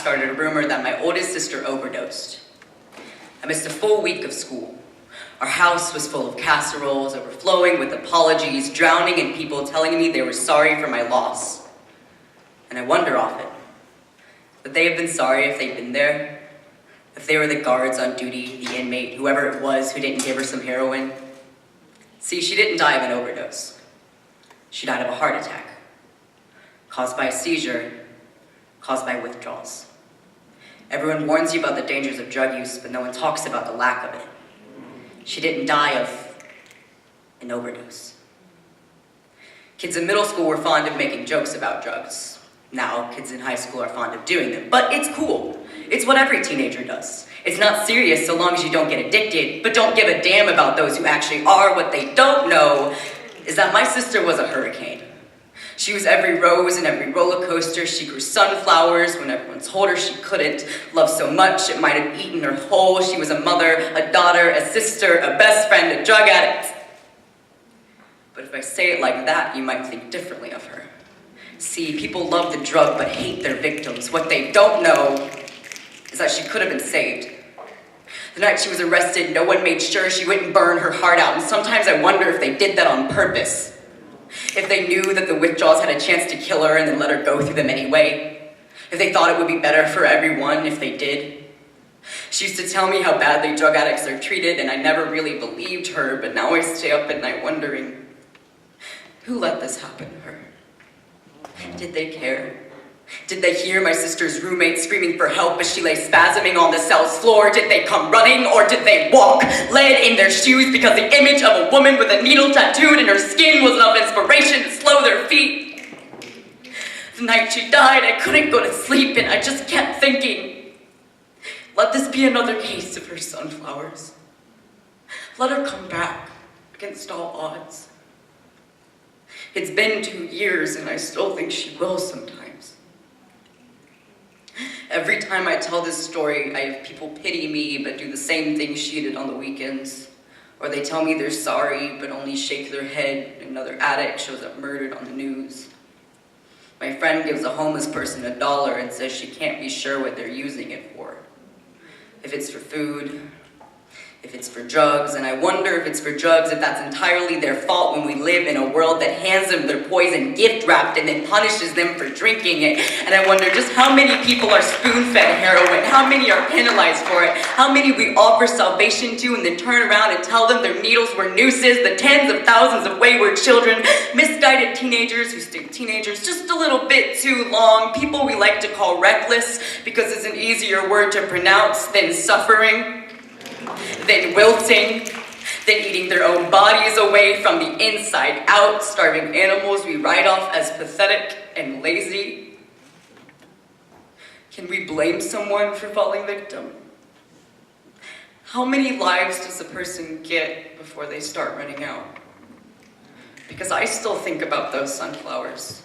started a rumor that my oldest sister overdosed. I missed a full week of school. Our house was full of casseroles, overflowing with apologies, drowning in people telling me they were sorry for my loss. And I wonder often, would they have been sorry if they'd been there? If they were the guards on duty, the inmate, whoever it was who didn't give her some heroin? See, she didn't die of an overdose. She died of a heart attack, caused by a seizure, caused by withdrawals. Everyone warns you about the dangers of drug use, but no one talks about the lack of it. She didn't die of an overdose. Kids in middle school were fond of making jokes about drugs. Now, kids in high school are fond of doing them, but it's cool. It's what every teenager does. It's not serious so long as you don't get addicted, but don't give a damn about those who actually are. What they don't know is that my sister was a hurricane. She was every rose and every roller coaster. She grew sunflowers when everyone told her she couldn't. Loved so much it might have eaten her whole. She was a mother, a daughter, a sister, a best friend, a drug addict. But if I say it like that, you might think differently of her. See, people love the drug but hate their victims. What they don't know is that she could have been saved. The night she was arrested, no one made sure she wouldn't burn her heart out, and sometimes I wonder if they did that on purpose. If they knew that the withdrawals had a chance to kill her and then let her go through them anyway. If they thought it would be better for everyone if they did. She used to tell me how badly drug addicts are treated, and I never really believed her, but now I stay up at night wondering, who let this happen to her? Did they care? Did they hear my sister's roommate screaming for help as she lay spasming on the cell's floor? Did they come running, or did they walk, lead in their shoes because the image of a woman with a needle tattooed in her skin was enough inspiration to slow their feet? The night she died, I couldn't go to sleep, and I just kept thinking, let this be another case of her sunflowers. Let her come back against all odds. It's been 2 years, and I still think she will sometimes. Every time I tell this story, I have people pity me but do the same thing she did on the weekends. Or they tell me they're sorry but only shake their head and another addict shows up murdered on the news. My friend gives a homeless person $1 and says she can't be sure what they're using it for. If it's for food, if it's for drugs, and I wonder if it's for drugs, if that's entirely their fault when we live in a world that hands them their poison gift-wrapped and then punishes them for drinking it. And I wonder just how many people are spoon-fed heroin, how many are penalized for it, how many we offer salvation to and then turn around and tell them their needles were nooses, the tens of thousands of wayward children, misguided teenagers who stay teenagers just a little bit too long, people we like to call reckless because it's an easier word to pronounce than suffering, than wilting, than eating their own bodies away from the inside out, starving animals we write off as pathetic and lazy. Can we blame someone for falling victim? How many lives does a person get before they start running out? Because I still think about those sunflowers.